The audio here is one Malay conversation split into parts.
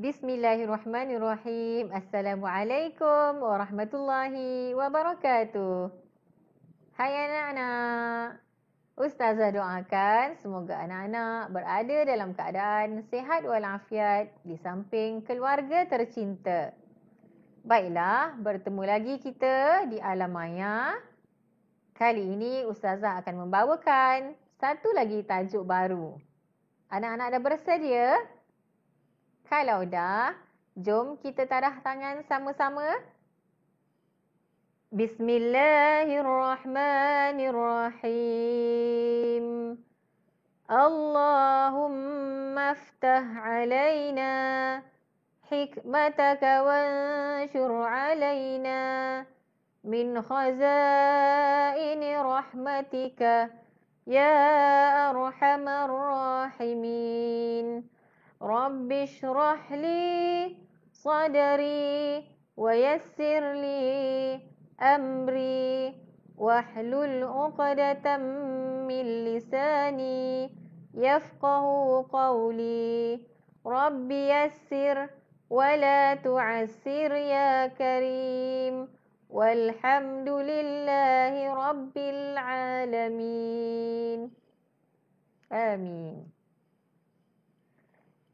Bismillahirrahmanirrahim. Assalamualaikum warahmatullahi wabarakatuh. Hai anak-anak. Ustazah doakan semoga anak-anak berada dalam keadaan sihat walafiat di samping keluarga tercinta. Baiklah, bertemu lagi kita di Alam Maya. Kali ini Ustazah akan membawakan satu lagi tajuk baru. Anak-anak dah bersedia? Kalau dah, jom kita tadah tangan sama-sama. Bismillahirrahmanirrahim. Allahumma aftah alaina hikmataka wanshur alaina min khazaini rahmatika ya arhamar rahimin. Rabbi shrah li sadri wa yassir li amri wahlul 'uqdatam min lisani yafqahu qawli. Rabbi yassir wa la tu'assir ya karim. Walhamdulillahi rabbil alamin. Amin.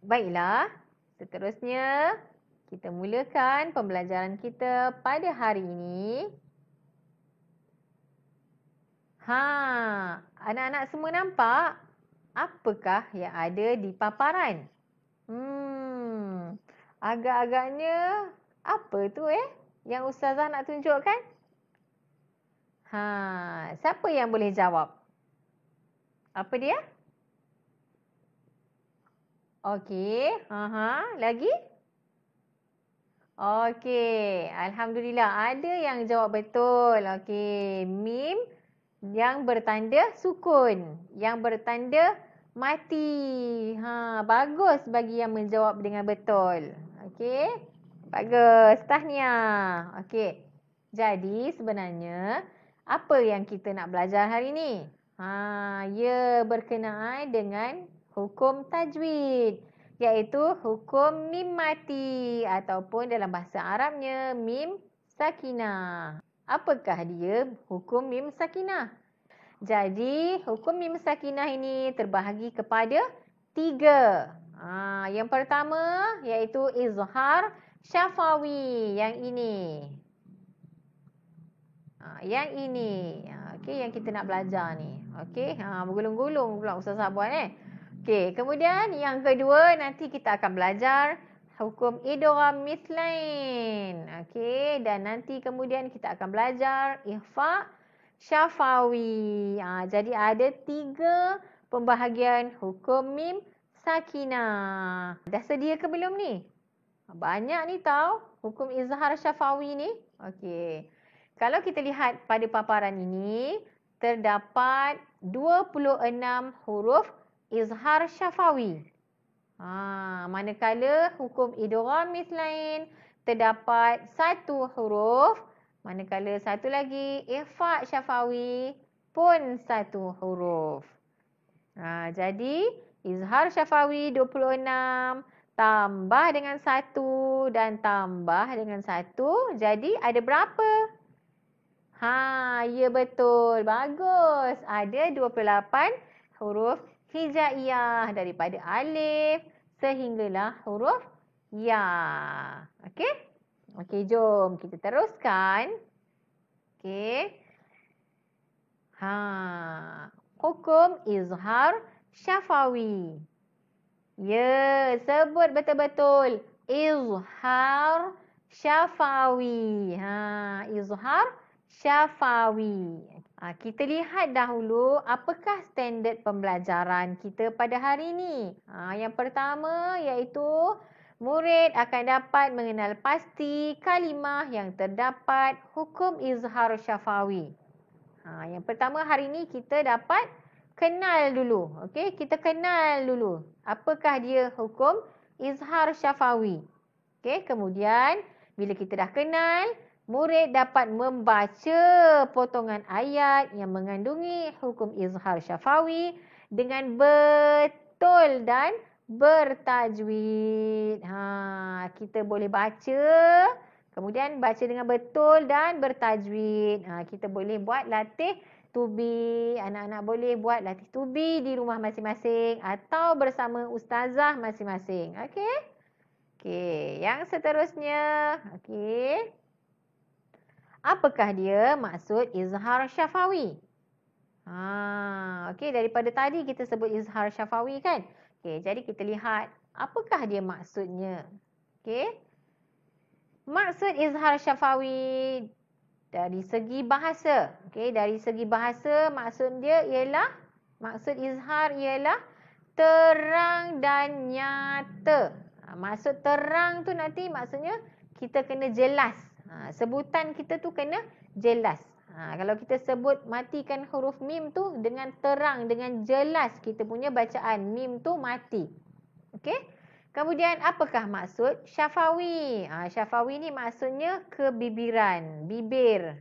Baiklah, seterusnya kita mulakan pembelajaran kita pada hari ini. Anak-anak semua nampak apakah yang ada di paparan? Agak-agaknya apa tu yang Ustazah nak tunjukkan? Siapa yang boleh jawab? Apa dia? Okey, lagi? Okey, alhamdulillah ada yang jawab betul. Okey, mim yang bertanda sukun, yang bertanda mati. Bagus bagi yang menjawab dengan betul. Okey, bagus. Tahniah. Okey. Jadi sebenarnya apa yang kita nak belajar hari ni? Ia berkenaan dengan hukum tajwid, iaitu hukum mim mati ataupun dalam bahasa Arabnya mim sakinah. Apakah dia hukum mim sakinah? Jadi hukum mim sakinah ini terbahagi kepada 3. Yang pertama iaitu izhar syafawi, yang ini. Yang ini. Okey, yang kita nak belajar ni. Okey, bergulung-gulung pula Ustazah buat Okey, kemudian yang kedua nanti kita akan belajar hukum idgham mithlain. Okey, dan nanti kemudian kita akan belajar ikhfa syafawi. Jadi ada 3 pembahagian hukum mim sakinah. Dah sedia ke belum ni? Banyak ni tahu hukum izhar syafawi ni. Okey. Kalau kita lihat pada paparan ini, terdapat 26 huruf izhar syafawi. Manakala hukum idgham mithlain terdapat 1 huruf, manakala satu lagi ikhfa syafawi pun 1 huruf. Jadi izhar syafawi 26 tambah dengan 1 dan tambah dengan 1, jadi ada berapa? Ya betul. Bagus. Ada 28 huruf hijaiyah daripada alif sehinggalah huruf ya. Okey? Okey, jom kita teruskan. Okey. Hukum izhar syafawi. Ya, sebut betul-betul. Izhar syafawi. Izhar syafawi. Kita lihat dahulu apakah standard pembelajaran kita pada hari ini. Yang pertama iaitu murid akan dapat mengenal pasti kalimah yang terdapat hukum izhar syafawi. Yang pertama hari ini kita dapat kenal dulu. Okey, kita kenal dulu apakah dia hukum izhar syafawi. Okey, kemudian bila kita dah kenal, murid dapat membaca potongan ayat yang mengandungi hukum izhar syafawi dengan betul dan bertajwid. Kita boleh baca, kemudian baca dengan betul dan bertajwid. Kita boleh buat latih tubi. Anak-anak boleh buat latih tubi di rumah masing-masing atau bersama ustazah masing-masing. Okey? Okey, yang seterusnya. Okey. Apakah dia maksud izhar syafawi? Okey, daripada tadi kita sebut izhar syafawi kan? Okey, jadi kita lihat apakah dia maksudnya. Okey. Maksud izhar syafawi dari segi bahasa. Okey, dari segi bahasa maksud dia ialah, maksud izhar ialah terang dan nyata. Maksud terang tu nanti maksudnya kita kena jelas. Sebutan kita tu kena jelas. Kalau kita sebut matikan huruf mim tu dengan terang, dengan jelas kita punya bacaan. Mim tu mati. Okey? Kemudian apakah maksud syafawi? Syafawi ni maksudnya kebibiran, bibir.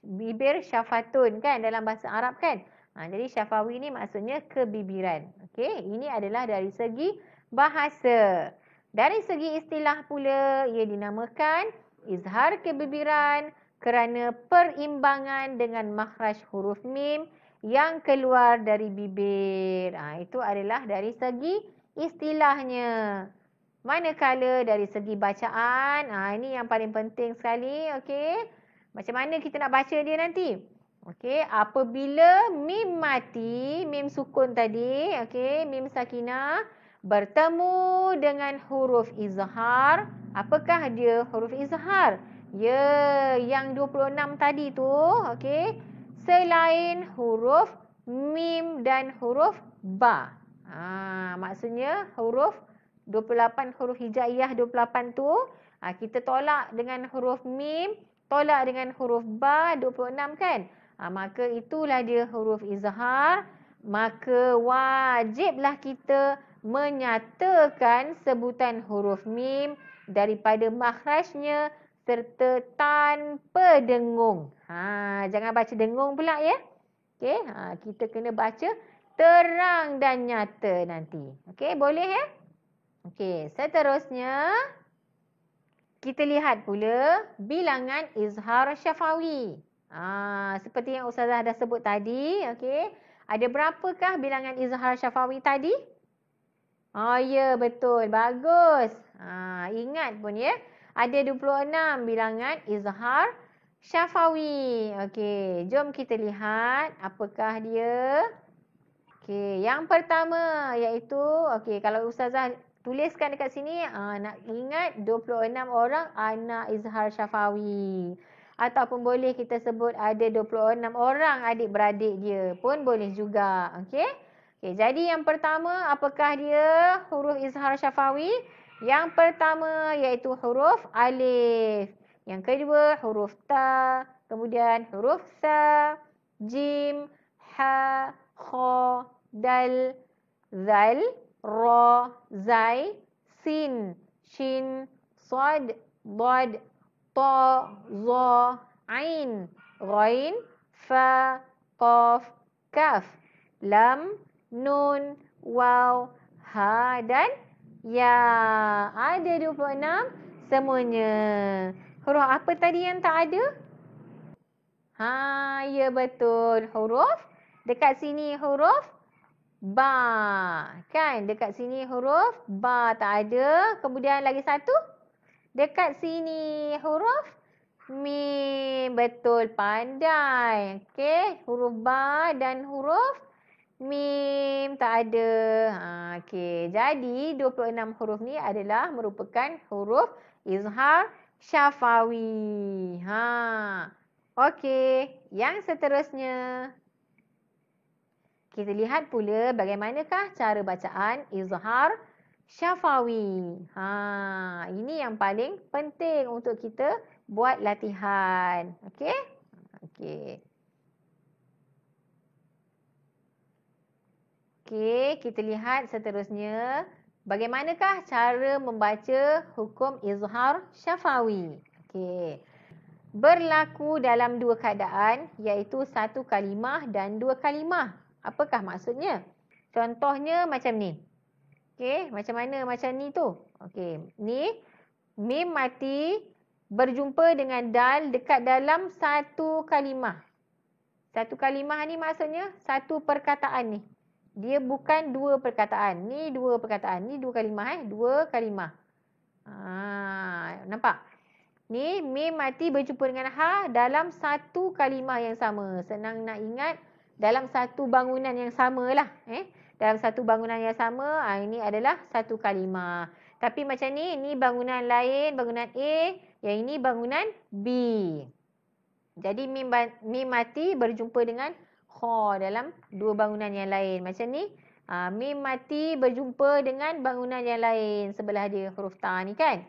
Bibir syafatun kan dalam bahasa Arab kan? Jadi syafawi ni maksudnya kebibiran. Okey, ini adalah dari segi bahasa. Dari segi istilah pula, ia dinamakan izhar kebibiran kerana perimbangan dengan makhraj huruf mim yang keluar dari bibir. Itu adalah dari segi istilahnya. Manakala dari segi bacaan, ini yang paling penting sekali. Okey, macam mana kita nak baca dia nanti? Okey, apabila mim mati, mim sukun tadi, okey, mim sakinah bertemu dengan huruf izhar, apakah dia huruf izhar? Ya, yang 26 tadi tu, okey, selain huruf mim dan huruf ba. Maksudnya huruf 28 huruf hijaiyah 28 tu, kita tolak dengan huruf mim, tolak dengan huruf ba 26 kan? Maka itulah dia huruf izhar. Maka wajiblah kita menyatakan sebutan huruf mim daripada makhrajnya serta tanpa dengung. Jangan baca dengung pula ya. Okey, kita kena baca terang dan nyata nanti. Okey, boleh ya? Okey, seterusnya kita lihat pula bilangan izhar syafawi. Seperti yang ustazah dah sebut tadi, okey. Ada berapakah bilangan izhar syafawi tadi? Ya, betul. Bagus. Ingat pun ya. Ada 26 bilangan izhar syafawi. Okey, jom kita lihat apakah dia. Okey, yang pertama iaitu, okey, kalau ustazah tuliskan dekat sini, nak ingat 26 orang anak izhar syafawi. Ataupun boleh kita sebut ada 26 orang adik-beradik dia pun boleh juga. Okey. Okey, jadi yang pertama apakah dia huruf izhar syafawi? Yang pertama iaitu huruf alif. Yang kedua huruf ta, kemudian huruf sa, jim, ha, kha, dal, zal, ra, zai, sin, shin, sad, dad, ta, za, ain, ghain, fa, qaf, kaf, lam, nun, waw, ha dan ya. Ada 26 semuanya. Huruf apa tadi yang tak ada? Ya betul. Huruf dekat sini huruf ba. Kan? Dekat sini huruf ba tak ada. Kemudian lagi satu. Dekat sini huruf mim. Betul, pandai. Okey, huruf ba dan huruf mim tak ada. Okey, jadi 26 huruf ni adalah merupakan huruf izhar syafawi. Okey, yang seterusnya kita lihat pula bagaimanakah cara bacaan izhar syafawi. Ini yang paling penting untuk kita buat latihan. Okey? Okey. Okey, kita lihat seterusnya bagaimanakah cara membaca hukum izhar syafawi. Okey. Berlaku dalam dua keadaan iaitu satu kalimah dan dua kalimah. Apakah maksudnya? Contohnya macam ni. Okey, macam mana macam ni tu? Okey, ni mim mati berjumpa dengan dal dekat dalam satu kalimah. Satu kalimah ni maksudnya satu perkataan ni. Dia bukan dua perkataan. Ni dua perkataan. Ni dua kalimah dua kalimah. Nampak? Ni mim mati berjumpa dengan ha dalam satu kalimah yang sama. Senang nak ingat, dalam satu bangunan yang samalah. Dalam satu bangunan yang sama, ini adalah satu kalimah. Tapi macam ni bangunan lain, bangunan A. Yang ini bangunan B. Jadi mim mati berjumpa dengan kha dalam dua bangunan yang lain. Macam ni, mim mati berjumpa dengan bangunan yang lain. Sebelah dia huruf ta ni kan.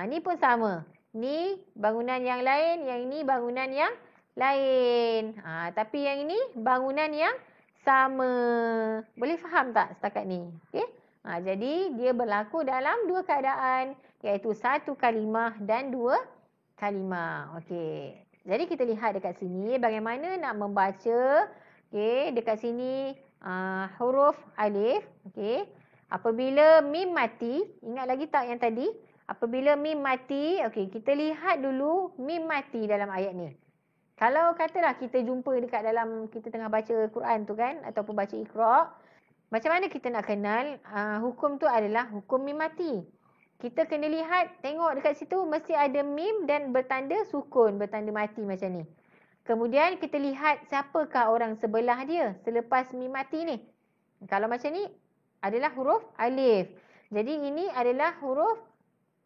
Ni pun sama. Ni bangunan yang lain, yang ini bangunan yang lain. Tapi yang ini bangunan yang sama. Boleh faham tak setakat ni? Okey. Jadi dia berlaku dalam dua keadaan, iaitu satu kalimah dan dua kalimah. Okey. Jadi kita lihat dekat sini bagaimana nak membaca. Okey, dekat sini huruf alif. Okey. Apabila mim mati, ingat lagi tak yang tadi? Apabila mim mati, okey, kita lihat dulu mim mati dalam ayat ni. Kalau katalah kita jumpa dekat dalam, kita tengah baca Quran tu kan, ataupun baca Iqra', macam mana kita nak kenal hukum tu adalah hukum mim mati? Kita kena lihat, tengok dekat situ mesti ada mim dan bertanda sukun, bertanda mati macam ni. Kemudian kita lihat siapakah orang sebelah dia selepas mim mati ni. Kalau macam ni adalah huruf alif. Jadi ini adalah huruf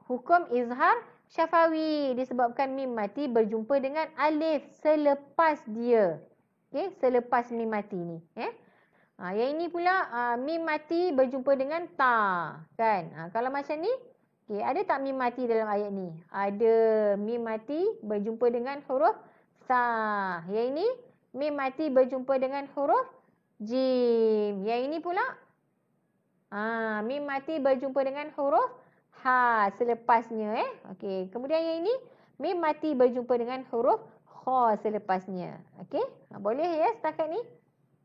hukum izhar syafawi disebabkan mim mati berjumpa dengan alif selepas dia. Okey, selepas mim mati ni. Yang ini pula mim mati berjumpa dengan ta. Kan? Kalau macam ni, okay, ada tak mim mati dalam ayat ni? Ada. Mim mati berjumpa dengan huruf sa. Yang ini mim mati berjumpa dengan huruf jim. Yang ini pula mim mati berjumpa dengan huruf ha selepasnya. Okey. Kemudian yang ini mim mati berjumpa dengan huruf kha selepasnya. Okey. Boleh ya setakat ni?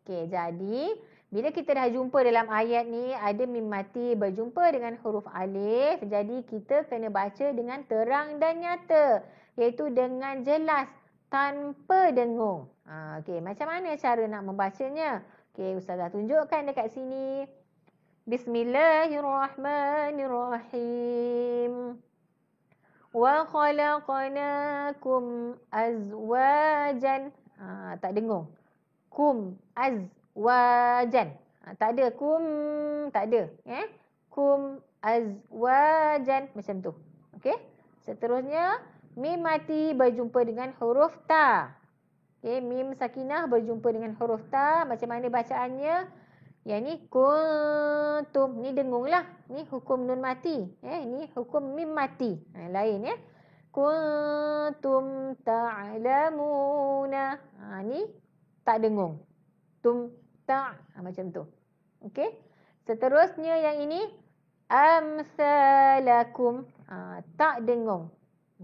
Okey, jadi bila kita dah jumpa dalam ayat ni ada mim mati berjumpa dengan huruf alif, jadi kita kena baca dengan terang dan nyata, iaitu dengan jelas tanpa dengung. Okey, macam mana cara nak membacanya? Okey, Ustazah tunjukkan dekat sini. Bismillahirrahmanirrahim. Wa khalaqnakum azwajan. Tak dengung. Kum azwajan. Tak ada kum, tak ada. Kum azwajan macam tu. Okey. Seterusnya mim mati berjumpa dengan huruf ta. Okey, mim sakinah berjumpa dengan huruf ta. Macam mana bacaannya? Yang ni kuntum, ni dengunglah. Ni hukum nun mati. Ni hukum mim mati. Lain ya. Kuntum ta'lamuna. Ni tak dengung. Tum ta' macam tu. Okey. Seterusnya yang ini amsalakum. Tak dengung.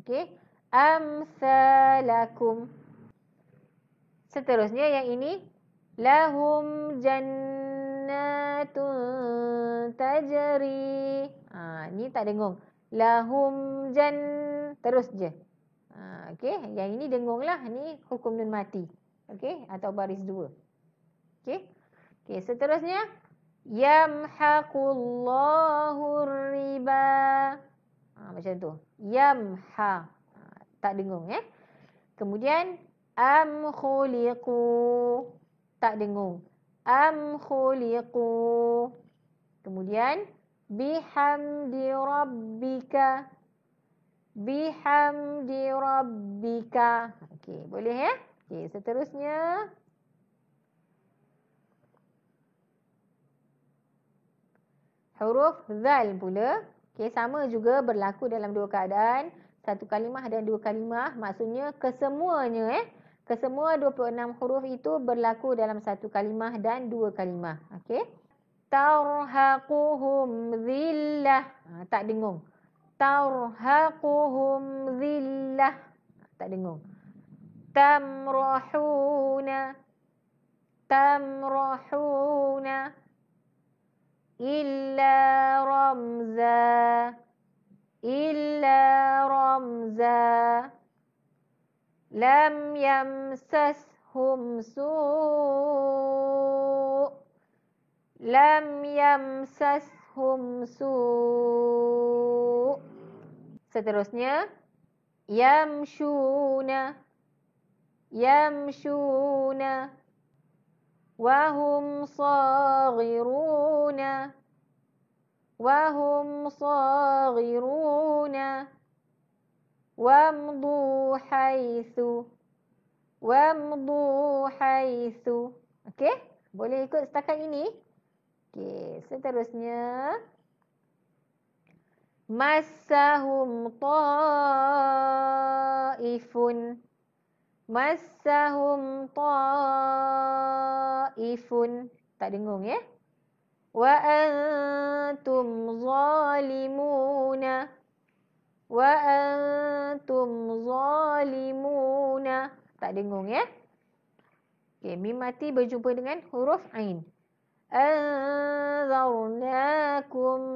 Okey. Amsalakum. Seterusnya yang ini lahum jannatun tajri. Ni tak dengung. Lahum terus je. Okey, yang ini dengunglah. Ni hukum nun mati. Okey, atau baris dua. Okey. Okey, seterusnya yamhaqullahu riba. Macam tu. Yamha. Tak dengung ya. Kemudian am khuliqu. Tak dengung. Am khuliqu. Kemudian bihamdi rabbika. Bihamdi rabbika. Okey, boleh ya? Okey, seterusnya huruf zal pula. Okey, sama juga berlaku dalam dua keadaan. Satu kalimah dan dua kalimah. Maksudnya kesemuanya kesemua 26 huruf itu berlaku dalam satu kalimah dan dua kalimah. Okey. Tarhaquhum zillah. Tak dengung. Tarhaquhum zillah. Tak dengung. Tamrahuna. Tamrahuna. إلا رمزا إلا رمزا لم يمسسهم سوء لم يمسسهم سوء. Seterusnya yamshuna yamshuna wahum saghiruna wahum saghiruna wamdu haitsu wamdu haitsu. Okey, boleh ikut setakat ini. Okey, seterusnya massahum ta'ifun massahum ta'ifun. Tak dengung ya. Wa antum zalimuna wa antum zalimuna. Tak dengung ya. Okey, mim mati berjumpa dengan huruf ain. Anzarnakum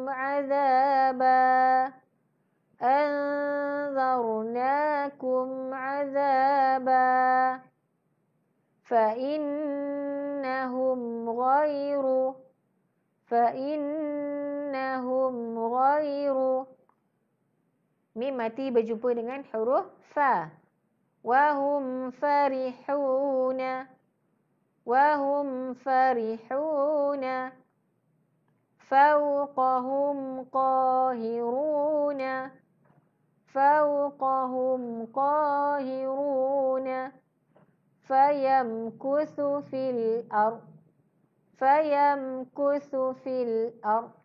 azaba anzarnakum azaba fa'innahum ghairu. Mim mati berjumpa dengan huruf fa. Wahum farihuna wahum farihuna fawqahum qahiruna fawqahum qahiruna fayamkuthu fil ard fayamkuthu fil ard.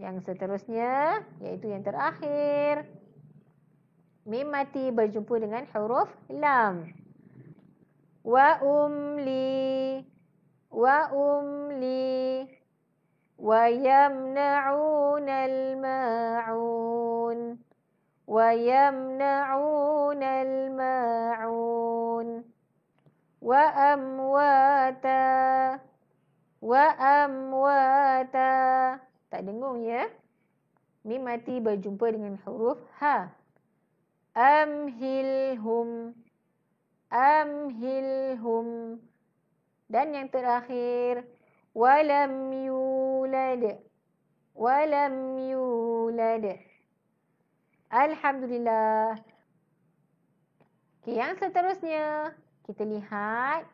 Yang seterusnya iaitu yang terakhir, mim mati berjumpa dengan huruf lam. Wa umli wa yamna'unal ma'un wa yamna'unal ma'un wa amwata tak dengung ya. Mim mati berjumpa dengan huruf ha. Amhilhum dan yang terakhir walam yulad. Alhamdulillah. Okey, yang seterusnya kita lihat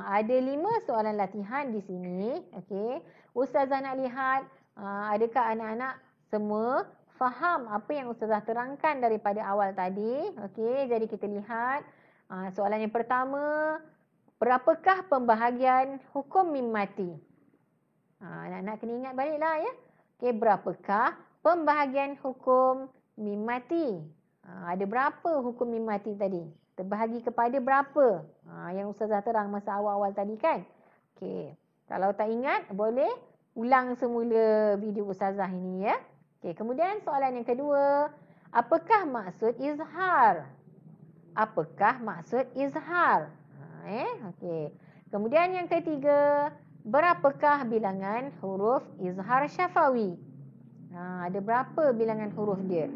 ada 5 soalan latihan di sini. Okey, Ustazah nak lihat adakah anak-anak semua faham apa yang Ustazah terangkan daripada awal tadi. Okey, jadi kita lihat soalan yang pertama, berapakah pembahagian hukum mim mati? Anak-anak kena ingat baliklah ya. Okey, berapakah pembahagian hukum mim mati? Ada berapa hukum mim mati tadi? Terbahagi kepada berapa? Yang Ustazah terang masa awal-awal tadi kan? Okey, kalau tak ingat boleh ulang semula video Ustazah ini ya. Okey, kemudian soalan yang kedua, apakah maksud izhar? Apakah maksud izhar? Okey. Kemudian yang ketiga, berapakah bilangan huruf izhar syafawi? Ada berapa bilangan huruf dia?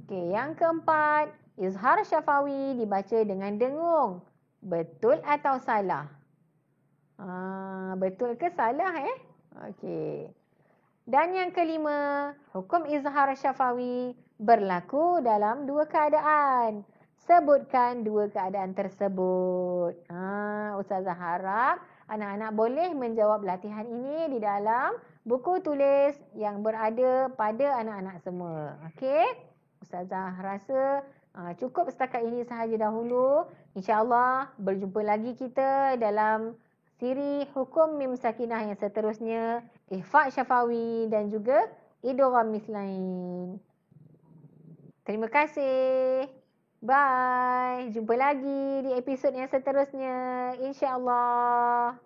Okey, yang keempat, izhar syafawi dibaca dengan dengung. Betul atau salah? Betul ke salah Okey. Dan yang kelima, hukum izhar syafawi berlaku dalam 2 keadaan. Sebutkan 2 keadaan tersebut. Ustazah harap anak-anak boleh menjawab latihan ini di dalam buku tulis yang berada pada anak-anak semua. Okey? Ustazah rasa cukup setakat ini sahaja dahulu. InsyaAllah berjumpa lagi kita dalam siri hukum mim sakinah yang seterusnya, ihfa' syafawi dan juga idgham mislain. Terima kasih. Bye. Jumpa lagi di episod yang seterusnya. InsyaAllah.